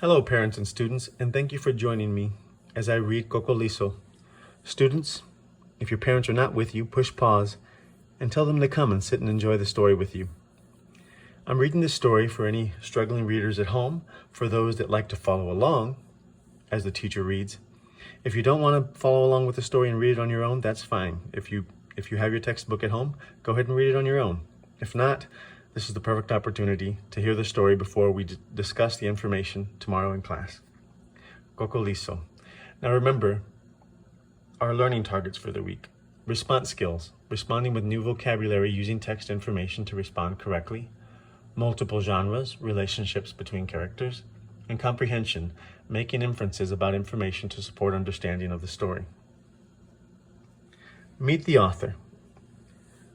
Hello, parents and students, and thank you for joining me as I read Cocoliso. Students, if your parents are not with you, push pause and tell them to come and sit and enjoy the story with you. I'm reading this story for any struggling readers at home, for those that like to follow along as the teacher reads. If you don't want to follow along with the story and read it on your own, that's fine. If you have your textbook at home, go ahead and read it on your own. If not, this is the perfect opportunity to hear the story before we discuss the information tomorrow in class. Cocoliso. Now remember our learning targets for the week. Response skills, responding with new vocabulary using text information to respond correctly. Multiple genres, relationships between characters. And comprehension, making inferences about information to support understanding of the story. Meet the author.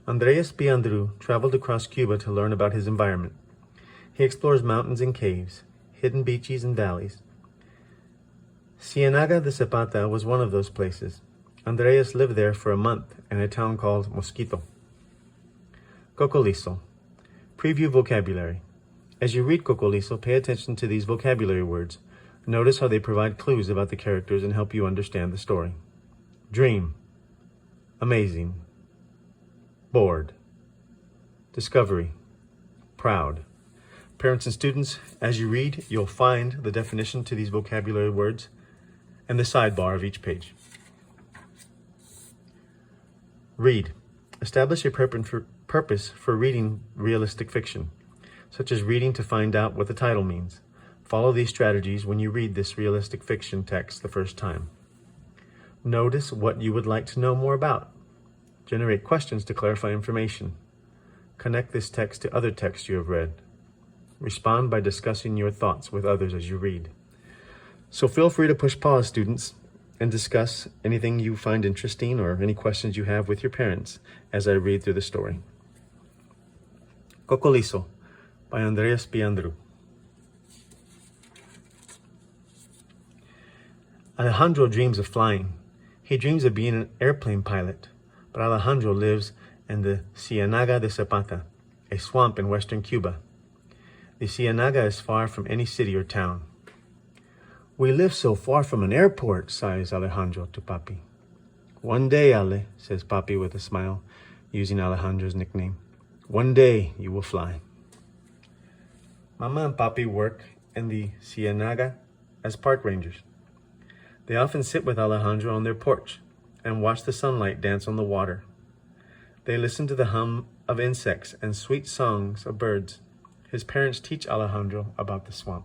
Andreas Biandru traveled across Cuba to learn about his environment. He explores mountains and caves, hidden beaches and valleys. Ciénaga de Zapata was one of those places. Andreas lived there for a month in a town called Mosquito. Cocoliso. Preview vocabulary. As you read Cocoliso, pay attention to these vocabulary words. Notice how they provide clues about the characters and help you understand the story. Dream. Amazing. Bored. Discovery. Proud. Parents and students, as you read, you'll find the definition to these vocabulary words and the sidebar of each page. Read. Establish a purpose for reading realistic fiction, such as reading to find out what the title means. Follow these strategies when you read this realistic fiction text the first time. Notice what you would like to know more about. Generate questions to clarify information. Connect this text to other texts you have read. Respond by discussing your thoughts with others as you read. So feel free to push pause, students, and discuss anything you find interesting or any questions you have with your parents as I read through the story. Cocoliso by Andreas Biandru. Alejandro dreams of flying. He dreams of being an airplane pilot. But Alejandro lives in the Ciénaga de Zapata, a swamp in western Cuba. The Ciénaga is far from any city or town. We live so far from an airport, sighs Alejandro to Papi. One day, Ale, says Papi with a smile, using Alejandro's nickname. One day you will fly. Mama and Papi work in the Ciénaga as park rangers. They often sit with Alejandro on their porch and watch the sunlight dance on the water. They listen to the hum of insects and sweet songs of birds. His parents teach Alejandro about the swamp.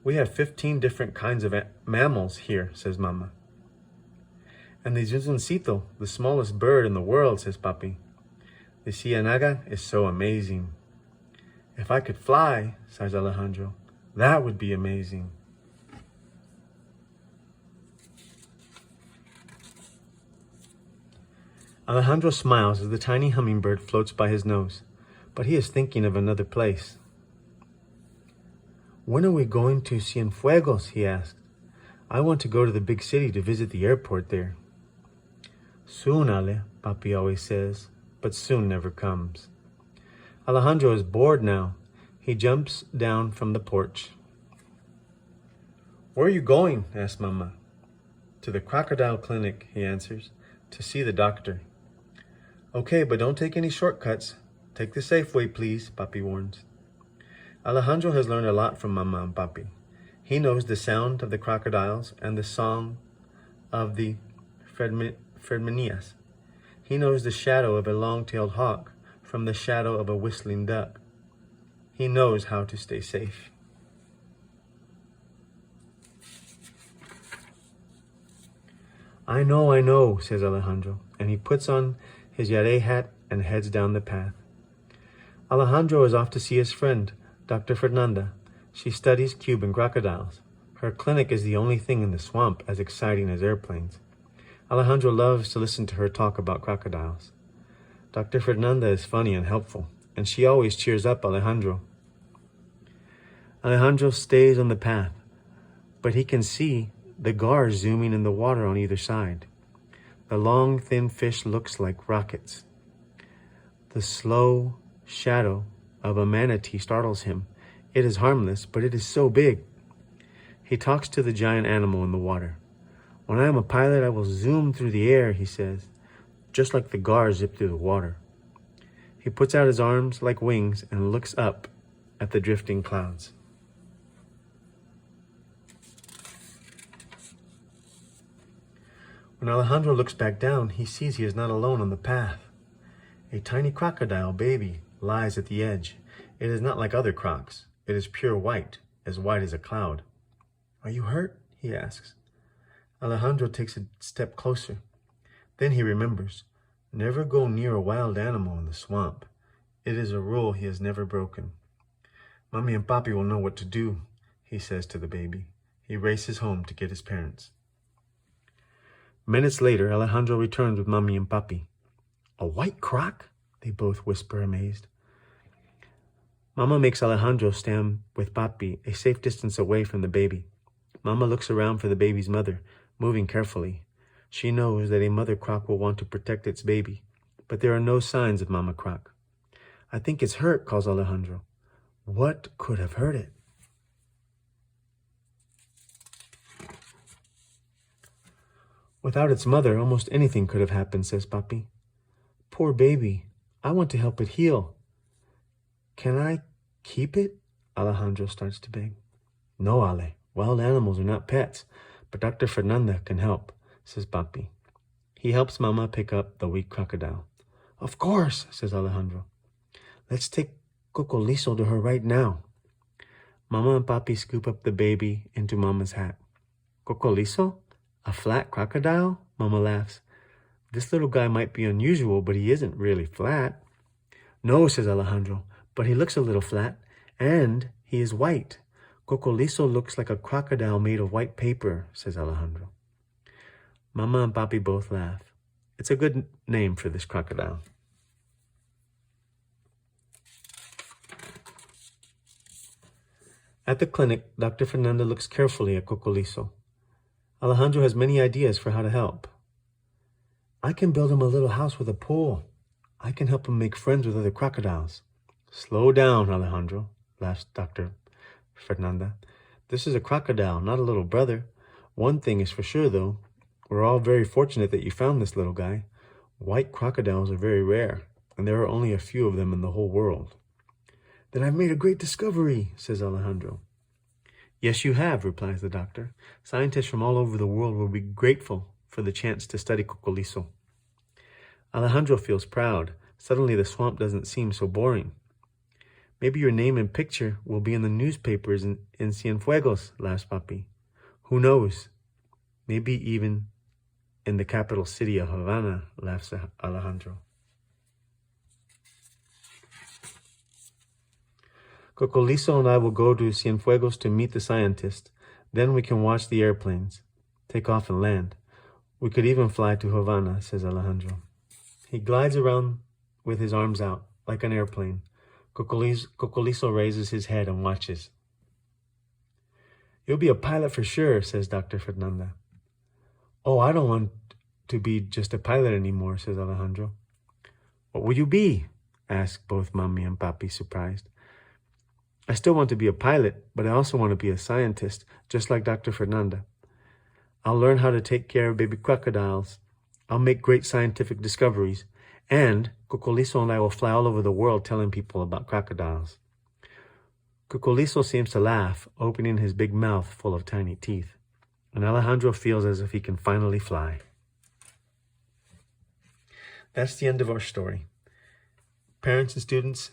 We have 15 different kinds of mammals here, says Mama. And the zuzoncito, the smallest bird in the world, says Papi. The Ciénaga is so amazing. If I could fly, sighs Alejandro, that would be amazing. Alejandro smiles as the tiny hummingbird floats by his nose, but he is thinking of another place. When are we going to Cienfuegos? He asked. I want to go to the big city to visit the airport there. Soon, Ale, Papi always says, but soon never comes. Alejandro is bored now. He jumps down from the porch. Where are you going? asks Mama. To the crocodile clinic, he answers, to see the doctor. Okay, but don't take any shortcuts. Take the safe way, please, Papi warns. Alejandro has learned a lot from Mama and Papi. He knows the sound of the crocodiles and the song of the Fredmanias. He knows the shadow of a long-tailed hawk from the shadow of a whistling duck. He knows how to stay safe. I know, says Alejandro, and he puts on his yare hat and heads down the path. Alejandro is off to see his friend, Dr. Fernanda. She studies Cuban crocodiles. Her clinic is the only thing in the swamp as exciting as airplanes. Alejandro loves to listen to her talk about crocodiles. Dr. Fernanda is funny and helpful, and she always cheers up Alejandro. Alejandro stays on the path, but he can see the gars zooming in the water on either side. The long, thin fish looks like rockets. The slow shadow of a manatee startles him. It is harmless, but it is so big. He talks to the giant animal in the water. When I am a pilot, I will zoom through the air, he says, just like the gars zip through the water. He puts out his arms like wings and looks up at the drifting clouds. When Alejandro looks back down, he sees he is not alone on the path. A tiny crocodile baby lies at the edge. It is not like other crocs. It is pure white as a cloud. Are you hurt? He asks. Alejandro takes a step closer. Then he remembers, never go near a wild animal in the swamp. It is a rule he has never broken. Mommy and Papi will know what to do, he says to the baby. He races home to get his parents. Minutes later, Alejandro returns with Mommy and Papi. A white croc? They both whisper, amazed. Mama makes Alejandro stand with Papi a safe distance away from the baby. Mama looks around for the baby's mother, moving carefully. She knows that a mother croc will want to protect its baby, but there are no signs of Mama Croc. I think it's hurt, calls Alejandro. What could have hurt it? Without its mother, almost anything could have happened, says Papi. Poor baby. I want to help it heal. Can I keep it? Alejandro starts to beg. No, Ale. Wild animals are not pets, but Dr. Fernanda can help, says Papi. He helps Mama pick up the weak crocodile. Of course, says Alejandro. Let's take Cocoliso to her right now. Mama and Papi scoop up the baby into Mama's hat. Cocoliso? A flat crocodile? Mama laughs. This little guy might be unusual, but he isn't really flat. No, says Alejandro, but he looks a little flat, and he is white. Cocoliso looks like a crocodile made of white paper, says Alejandro. Mama and Papi both laugh. It's a good name for this crocodile. At the clinic, Dr. Fernanda looks carefully at Cocoliso. Alejandro has many ideas for how to help. I can build him a little house with a pool. I can help him make friends with other crocodiles. Slow down, Alejandro, laughs Dr. Fernanda. This is a crocodile, not a little brother. One thing is for sure, though. We're all very fortunate that you found this little guy. White crocodiles are very rare, and there are only a few of them in the whole world. Then I've made a great discovery, says Alejandro. Yes, you have, replies the doctor. Scientists from all over the world will be grateful for the chance to study Cocoliso. Alejandro feels proud. Suddenly the swamp doesn't seem so boring. Maybe your name and picture will be in the newspapers in Cienfuegos, laughs Papi. Who knows? Maybe even in the capital city of Havana, laughs Alejandro. Cocoliso and I will go to Cienfuegos to meet the scientist. Then we can watch the airplanes take off and land. We could even fly to Havana, says Alejandro. He glides around with his arms out, like an airplane. Cocoliso raises his head and watches. You'll be a pilot for sure, says Dr. Fernanda. Oh, I don't want to be just a pilot anymore, says Alejandro. What will you be? Ask both Mommy and Papi, surprised. I still want to be a pilot, but I also want to be a scientist, just like Dr. Fernanda. I'll learn how to take care of baby crocodiles. I'll make great scientific discoveries. And Cocoliso and I will fly all over the world telling people about crocodiles. Cocoliso seems to laugh, opening his big mouth full of tiny teeth. And Alejandro feels as if he can finally fly. That's the end of our story. Parents and students,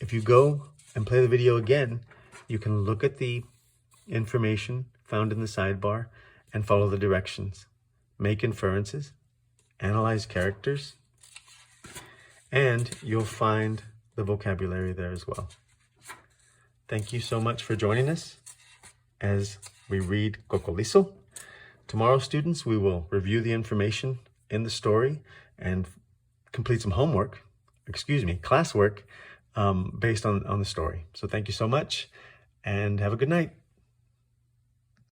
if you go and play the video again, you can look at the information found in the sidebar and follow the directions. Make inferences, analyze characters, and you'll find the vocabulary there as well. Thank you so much for joining us as we read Cocoliso. Tomorrow, students, we will review the information in the story and complete some classwork based on the story. So thank you so much and have a good night.